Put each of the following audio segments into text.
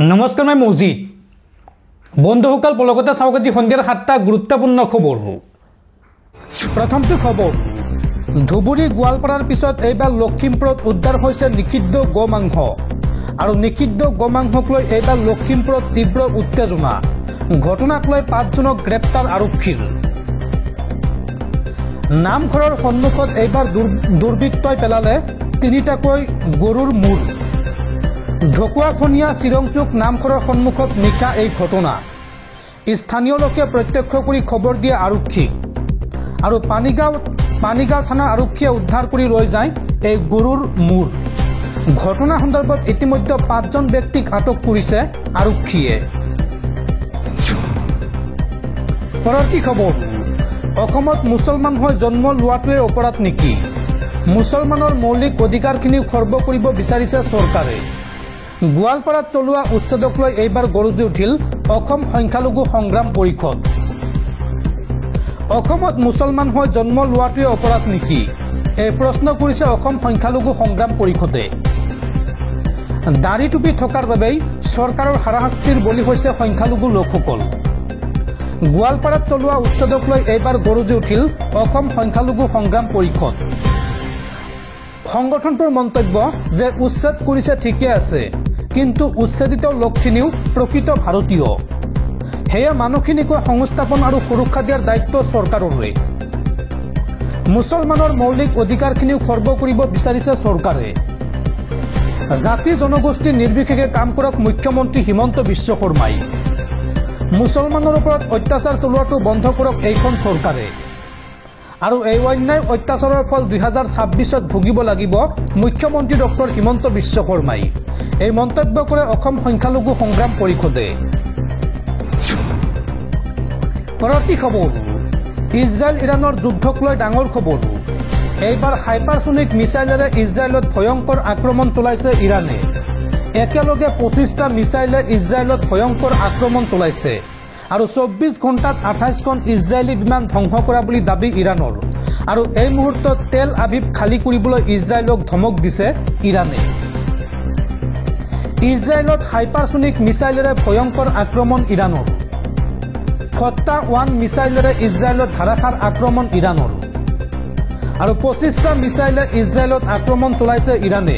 নমস্কাৰ মই মৌজিদ বন্ধুসকল পলকতে চাওক আজি সন্ধিয়াৰ 7টা গুৰুত্বপূৰ্ণ খবৰ প্ৰথমটো খবৰ ধুবুৰী গোৱালপাৰাৰ পিছত এইবাৰ লখিমপুৰত উদ্ধাৰ হৈছে নিষিদ্ধ গোমাংস আৰু নিষিদ্ধ গোমাংসক লৈ এইবাৰ লখিমপুৰত তীব্ৰ উত্তেজনা ঘটনাক লৈ 5 জনক গ্ৰেপ্তাৰ আৰক্ষীৰ নামঘৰৰ সন্মুখত এইবাৰ দুৰ্বৃত্তই পেলালে 3টাকৈ গৰুৰ মূৰ ঢকুৱাখনীয়া চিৰংচুক নামঘৰৰ সন্মুখত নিশা এই ঘটনা স্থানীয় লোকে প্ৰত্যক্ষ কৰি খবৰ দিয়ে আৰক্ষী আৰু পানীগাঁও থানা আৰক্ষীয়ে উদ্ধাৰ কৰি লৈ যায় এই গৰুৰ মূৰ ঘটনা সন্দৰ্ভত ইতিমধ্যে 5 জন ব্যক্তিক আটক কৰিছে আৰক্ষীয়ে পৰৱৰ্তী খবৰ অসমত মুছলমান হৈ জন্ম লোৱাটোৱে অপৰাধ নেকি মুছলমানৰ মৌলিক অধিকাৰখিনি খৰ্ব কৰিব বিচাৰিছে চৰকাৰে গোৱালপাৰাত চলোৱা উচ্ছেদক লৈ এইবাৰ গৰজি উঠিল অসম সংখ্যালঘু সংগ্ৰাম পৰিষদ অসমত মুছলমান হৈ জন্ম লোৱাটোৱে অপৰাধ নেকি এই প্ৰশ্ন কৰিছে অসম সংখ্যালঘু সংগ্ৰাম পৰিষদে দাড়ি টুপি থকাৰ বাবেই চৰকাৰৰ হাৰাশাস্তিৰ বলি হৈছে সংখ্যালঘু লোকসকল গোৱালপাৰাত চলোৱা উচ্ছেদক লৈ এইবাৰ গৰজি উঠিল অসম সংখ্যালঘু সংগ্ৰাম পৰিষদ সংগঠনটোৰ মন্তব্য যে উচ্ছেদ কৰিছে ঠিকে আছে কিন্তু উচ্ছেদিত লোকখিনিও প্ৰকৃত ভাৰতীয় হেয়া মানুহখিনিক সংস্থাপন আৰু সুৰক্ষা দিয়াৰ দায়িত্ব চৰকাৰৰে মুছলমানৰ মৌলিক অধিকাৰখিনিও খৰ্ব কৰিব বিচাৰিছে চৰকাৰে জাতি জনগোষ্ঠী নিৰ্বিশেষে কাম কৰক মুখ্যমন্ত্ৰী হিমন্ত বিশ্ব শৰ্মাই মুছলমানৰ ওপৰত অত্যাচাৰ চলোৱাটো বন্ধ কৰক এইখন চৰকাৰে আৰু এই অন্যায় অত্যাচাৰৰ ফল 2026ত ভুগিব লাগিব মুখ্যমন্ত্ৰী ডক্টৰ হিমন্ত বিশ্ব শৰ্মাই এই মন্তব্য কৰে অসম সংখ্যালঘু সংগ্ৰাম পৰিষদে পৰৱৰ্তী খবৰ ইজৰাইল ইৰাণৰ যুদ্ধক লৈ ডাঙৰ খবৰ এইবাৰ হাইপাৰসনিক মিছাইলেৰে ইজৰাইলত ভয়ংকৰ আক্ৰমণ চলাইছে ইৰাণে একেলগে 25টা মিছাইলে ইজৰাইলত ভয়ংকৰ আক্ৰমণ চলাইছে আৰু 24 ঘণ্টাত 28খন ইজৰাইলী বিমান ধ্বংস কৰা বুলি দাবী ইৰাণৰ আৰু এই মুহূৰ্তত তেল আভিভ খালী কৰিবলৈ ইজৰাইলক ধমক দিছে ইৰাণে ইজৰাইলত হাইপাৰসনিক মিছাইলেৰে ভয়ংকৰ আক্ৰমণ ইৰাণৰ ফট্টা 1 মিছাইলেৰে ইজৰাইলত ধাৰাসাৰ আক্ৰমণ ইৰাণৰ আৰু 25টা মিছাইলে ইজৰাইলত আক্ৰমণ চলাইছে ইৰাণে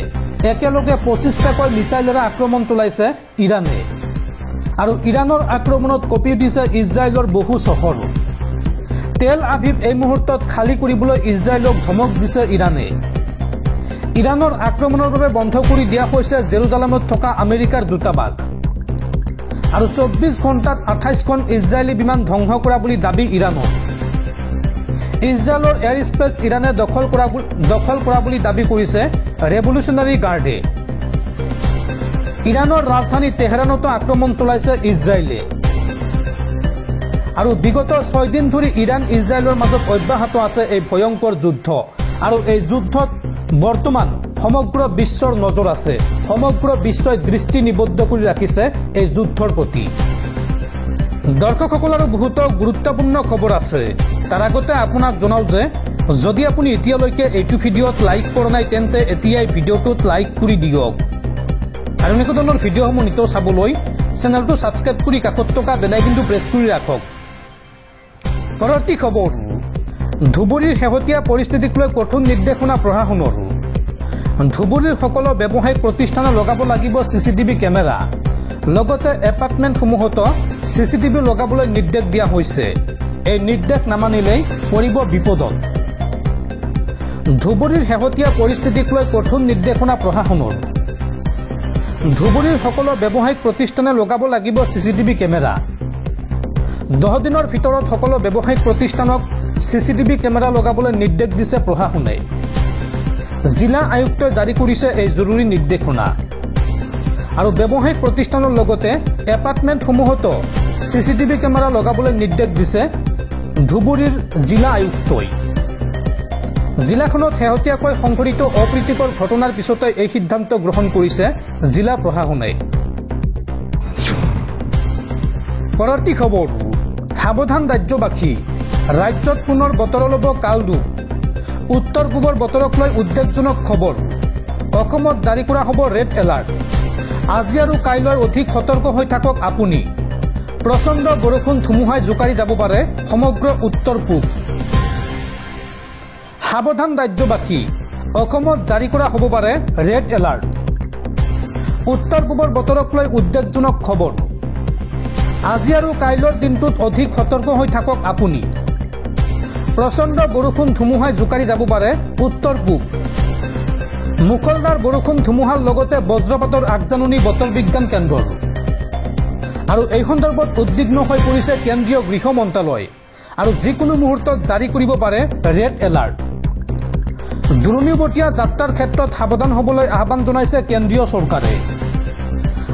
একেলগে 25টাকৈ মিছাইলেৰে আক্ৰমণ চলাইছে ইৰাণে আৰু ইৰাণৰ আক্ৰমণত কঁপি উঠিছে ইজৰাইলৰ বহু চহৰ তেল আভিভ এই মুহূৰ্তত খালী কৰিবলৈ ইজৰাইলক ধমক দিছে ইৰাণে ইৰাণৰ আক্ৰমণৰ বাবে বন্ধ কৰি দিয়া হৈছে জেৰুজালেমত থকা আমেৰিকাৰ দূতাবাস আৰু 24 ঘণ্টাত 28খন ইজৰাইলী বিমান ধ্বংস কৰা বুলি দাবী ইৰাণৰ ইজৰাইলৰ এয়াৰ স্পেচ ইৰাণে দখল কৰা বুলি দাবী কৰিছে ৰেভলিউচনাৰী গাৰ্ডে ইৰাণৰ ৰাজধানী তেহৰানতো আক্ৰমণ চলাইছে ইজৰাইলে আৰু বিগত 6 দিন ধৰি ইৰাণ ইজৰাইলৰ মাজত অব্যাহত আছে এই ভয়ংকৰ যুদ্ধ আৰু এই যুদ্ধত বৰ্তমান সমগ্ৰ বিশ্বৰ নজৰ আছে সমগ্ৰ বিশ্বই দৃষ্টি নিবদ্ধ কৰি ৰাখিছে এই যুদ্ধৰ প্ৰতি দৰ্শকসকল আৰু বহুত গুৰুত্বপূৰ্ণ খবৰ আছে তাৰ আগতে আপোনাক জনাও যে যদি আপুনি এতিয়ালৈকে এইটো ভিডিঅ'ত লাইক কৰা নাই তেন্তে এতিয়াই ভিডিঅ'টোত লাইক কৰি দিয়ক আৰু এনেকুৱা ধৰণৰ ভিডিঅ'সমূহ নিতৌ চাবলৈ চেনেলটো ছাবস্ক্ৰাইব কৰি কাষত থকা বেল আইকনটো প্ৰেছ কৰি ৰাখক পৰৱৰ্তী খবৰ ধুবুৰীৰ শেহতীয়া পৰিস্থিতিক লৈ কঠোৰ নিৰ্দেশনা প্ৰশাসনৰ ধুবুৰীৰ সকলো ব্যৱসায়িক প্ৰতিষ্ঠানে লগাব লাগিব চিচিটিভি কেমেৰা লগতে এপাৰ্টমেণ্টসমূহতো চিচিটিভি লগাবলৈ নিৰ্দেশ দিয়া হৈছে এই নিৰ্দেশ নামানিলেই পৰিব বিপদত ধুবুৰীৰ শেহতীয়া পৰিস্থিতিক লৈ কঠোৰ নিৰ্দেশনা প্ৰশাসনৰ ধুবুৰীৰ সকলো ব্যৱসায়িক প্ৰতিষ্ঠানে লগাব লাগিব চিচিটিভি কেমেৰা 10 দিনৰ ভিতৰত সকলো ব্যৱসায়িক প্ৰতিষ্ঠানক চিচিটিভি কেমেৰা লগাবলৈ নিৰ্দেশ দিছে প্ৰশাসনে জিলা আয়ুক্তই জাৰি কৰিছে এই জৰুৰী নিৰ্দেশনা আৰু ব্যৱসায়িক প্ৰতিষ্ঠানৰ লগতে এপাৰ্টমেণ্টসমূহতো চিচিটিভি কেমেৰা লগাবলৈ নিৰ্দেশ দিছে ধুবুৰীৰ জিলা আয়ুক্তই জিলাখনত শেহতীয়াকৈ সংঘটিত অপ্ৰীতিকৰ ঘটনাৰ পিছতে এই সিদ্ধান্ত গ্ৰহণ কৰিছে জিলা প্ৰশাসনে পৰৱৰ্তী খবৰ সাৱধান ৰাজ্যবাসী ৰাজ্যত পুনৰ বতৰ ল'ব কালৰূপ উত্তৰ পূবৰ বতৰক লৈ উদ্বেগজনক খবৰ অসমত জাৰি কৰা হ'ব ৰেড এলাৰ্ট আজি আৰু কাইলৈ অধিক সতৰ্ক হৈ থাকক আপুনি প্ৰচণ্ড বৰষুণ ধুমুহাই জোকাৰি যাব পাৰে সমগ্ৰ উত্তৰ পূব সাৱধান ৰাজ্যবাসী অসমত জাৰি কৰা হ'ব পাৰে ৰেড এলাৰ্ট উত্তৰ পূবৰ বতৰক লৈ উদ্বেগজনক খবৰ আজি আৰু কাইলৈৰ দিনটোত অধিক সতৰ্ক হৈ থাকক আপুনি প্ৰচণ্ড বৰষুণ ধুমুহাই জোকাৰি যাব পাৰে উত্তৰ পূব মুখলধাৰ বৰষুণ ধুমুহাৰ লগতে বজ্ৰপাতৰ আগজাননী বতৰ বিজ্ঞান কেন্দ্ৰৰ আৰু এই সন্দৰ্ভত উদ্বিগ্ন হৈ পৰিছে কেন্দ্ৰীয় গৃহ মন্ত্ৰালয় আৰু যিকোনো মুহূৰ্তত জাৰি কৰিব পাৰে ৰেড এলাৰ্ট দূৰণিবতীয়া যাত্ৰাৰ ক্ষেত্ৰত সাৱধান হ'বলৈ আহ্বান জনাইছে কেন্দ্ৰীয় চৰকাৰে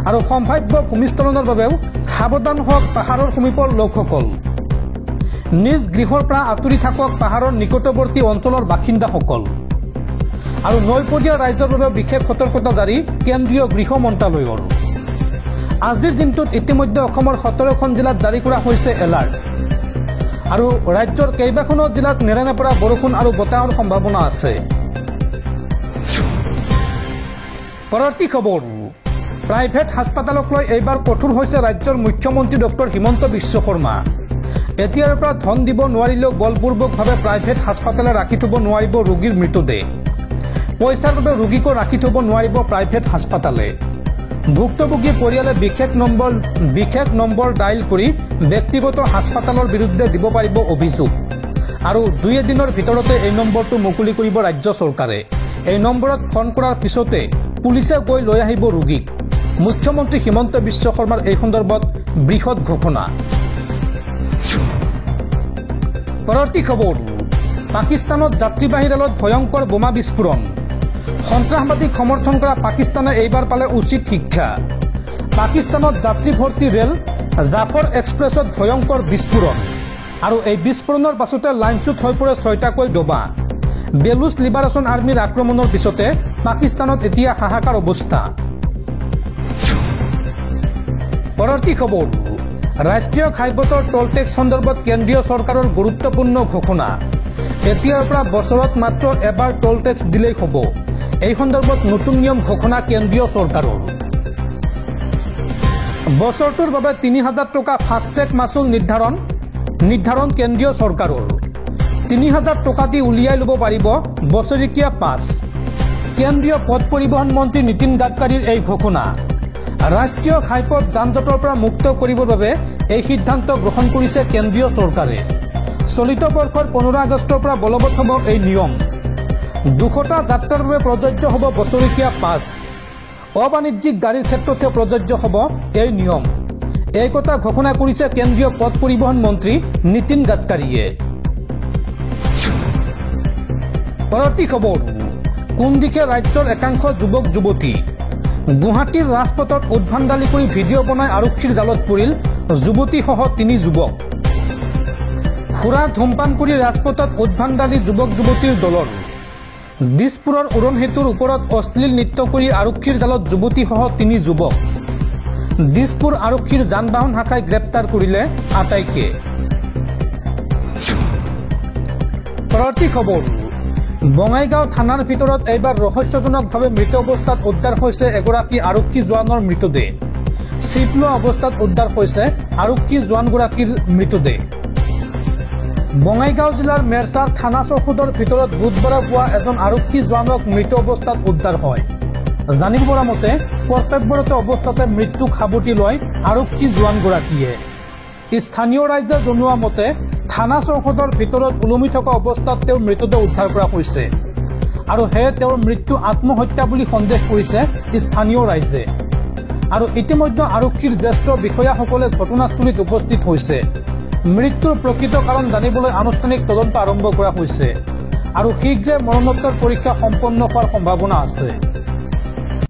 আৰু সম্ভাৱ্য ভূমিস্খলনৰ বাবেও সাৱধান হওক পাহাৰৰ সমীপৰ লোকসকল নিজ গৃহৰ পৰা আঁতৰি থাকক পাহাৰৰ নিকটৱৰ্তী অঞ্চলৰ বাসিন্দাসকল আৰু নৈপৰীয়া ৰাইজৰ বাবে বিশেষ সতৰ্কতা জাৰি কেন্দ্ৰীয় গৃহ মন্ত্ৰালয়ৰ আজিৰ দিনটোত ইতিমধ্যে অসমৰ 17খন জিলাত জাৰি কৰা হৈছে এলাৰ্ট আৰু ৰাজ্যৰ কেইবাখনো জিলাত নেৰানেপেৰা বৰষুণ আৰু বতাহৰ সম্ভাৱনা আছে পৰৱৰ্তী খবৰ প্ৰাইভেট হাস্পতালক লৈ এইবাৰ কঠোৰ হৈছে ৰাজ্যৰ মুখ্যমন্ত্ৰী ডক্টৰ হিমন্ত বিশ্ব শৰ্মা এতিয়াৰ পৰা ধন দিব নোৱাৰিলেও বলপূৰ্বকভাৱে প্ৰাইভেট হাস্পতালে ৰাখি থব নোৱাৰিব ৰোগীৰ মৃতদেহ পইচাৰ বাবে ৰোগীকো ৰাখি থব নোৱাৰিব প্ৰাইভেট হাস্পতালে ভুক্তভোগী পৰিয়ালে বিশেষ নম্বৰ ডাইল কৰি ব্যক্তিগত হাস্পতালৰ বিৰুদ্ধে দিব পাৰিব অভিযোগ আৰু 2 দিনৰ ভিতৰতে এই নম্বৰটো মুকলি কৰিব ৰাজ্য চৰকাৰে এই নম্বৰত ফোন কৰাৰ পিছতে পুলিচে গৈ লৈ আহিব ৰোগীক মুখ্যমন্ত্ৰী হিমন্ত বিশ্ব শৰ্মাৰ এই সন্দৰ্ভত বৃহৎ ঘোষণা পৰৱৰ্তী খবৰ পাকিস্তানত যাত্ৰীবাহী ৰেলত ভয়ংকৰ বোমা বিস্ফোৰণ সন্ত্ৰাসবাদীক সমৰ্থন কৰা পাকিস্তানে এইবাৰ পালে উচিত শিক্ষা পাকিস্তানত যাত্ৰী ভৰ্তি ৰেল জাফৰ এক্সপ্ৰেছত ভয়ংকৰ বিস্ফোৰণ আৰু এই বিস্ফোৰণৰ পাছতে লাইনচ্যুত হৈ পৰে 6টাকৈ ডবা বেলুচ লিবাৰেশ্যন আৰ্মীৰ আক্ৰমণৰ পিছতে পাকিস্তানত এতিয়া হাহাকাৰ অৱস্থা পৰৱৰ্তী খবৰ ৰাষ্ট্ৰীয় ঘাইপথৰ টোল টেক্স সন্দৰ্ভত কেন্দ্ৰীয় চৰকাৰৰ গুৰুত্বপূৰ্ণ ঘোষণা এতিয়াৰ পৰা বছৰত মাত্ৰ এবাৰ টোল টেক্স দিলেই হ'ব এই সন্দৰ্ভত নতুন নিয়ম ঘোষণা কেন্দ্ৰীয় চৰকাৰৰ বছৰটোৰ বাবে 3000 টকা ফাষ্টেগ মাচুল নিৰ্ধাৰণ কেন্দ্ৰীয় চৰকাৰৰ 3000 টকা দি উলিয়াই ল'ব পাৰিব বছৰেকীয়া পাছ কেন্দ্ৰীয় পথ পৰিবহণ মন্ত্ৰী নীতিন গাডকাৰীৰ এই ঘোষণা ৰাষ্ট্ৰীয় ঘাইপথ যান-জঁটৰ পৰা মুক্ত কৰিবৰ বাবে এই সিদ্ধান্ত গ্ৰহণ কৰিছে কেন্দ্ৰীয় চৰকাৰে চলিত বৰ্ষৰ 15 আগষ্টৰ পৰা বলবৎ হ'ব এই নিয়ম 200টা যাত্ৰাৰ বাবে প্ৰযোজ্য হ'ব বছৰেকীয়া পাছ অবাণিজ্যিক গাড়ীৰ ক্ষেত্ৰতে প্ৰযোজ্য হ'ব এই নিয়ম এই কথা ঘোষণা কৰিছে কেন্দ্ৰীয় পথ পৰিবহণ মন্ত্ৰী নীতিন গাডকাৰীয়ে পৰৱৰ্তী খবৰ কোন দিশে ৰাজ্যৰ একাংশ যুৱক যুৱতী গুৱাহাটীৰ ৰাজপথত উদ্ভণ্ডালি কৰি ভিডিঅ' বনাই আৰক্ষীৰ জালত পৰিল যুৱতীসহ 3 যুৱক সুৰা ধূমপান কৰি ৰাজপথত উদ্ভণ্ডালি যুৱক যুৱতীৰ দলৰ দিছপুৰৰ উৰণ সেতুৰ ওপৰত অশ্লীল নৃত্য কৰি আৰক্ষীৰ জালত যুৱতীসহ 3 যুৱক দিছপুৰ আৰক্ষীৰ যান বাহন শাখাই গ্ৰেপ্তাৰ কৰিলে আটাইকে পৰৱৰ্তী খবৰ বঙাইগাঁও থানাৰ ভিতৰত এইবাৰ ৰহস্যজনকভাৱে মৃত অৱস্থাত উদ্ধাৰ হৈছে এগৰাকী আৰক্ষী জোৱানৰ মৃতদেহ চিপ লোৱা অৱস্থাত উদ্ধাৰ হৈছে আৰক্ষী জোৱানগৰাকীৰ মৃতদেহ বঙাইগাঁও জিলাৰ মেৰচাৰ থানা চৌহদৰ ভিতৰত বুধবাৰে পুৱা এজন আৰক্ষী জোৱানক মৃত অৱস্থাত উদ্ধাৰ হয় জানিব পৰা মতে কৰ্তব্যৰত অৱস্থাতে মৃত্যুক সাৱটি লয় আৰক্ষী জোৱানগৰাকীয়ে স্থানীয় ৰাইজে জনোৱা মতে থানা চৌহদৰ ভিতৰত ওলমি থকা অৱস্থাত তেওঁৰ মৃতদেহ উদ্ধাৰ কৰা হৈছে আৰু সেয়ে তেওঁৰ মৃত্যু আত্মহত্যা বুলি সন্দেহ কৰিছে স্থানীয় ৰাইজে আৰু ইতিমধ্যে আৰক্ষীৰ জ্যেষ্ঠ বিষয়াসকলে ঘটনাস্থলীত উপস্থিত হৈছে মৃত্যুৰ প্ৰকৃত কাৰণ জানিবলৈ আনুষ্ঠানিক তদন্ত আৰম্ভ কৰা হৈছে আৰু শীঘ্ৰে মৰণোত্তৰ পৰীক্ষা সম্পন্ন হোৱাৰ সম্ভাৱনা আছে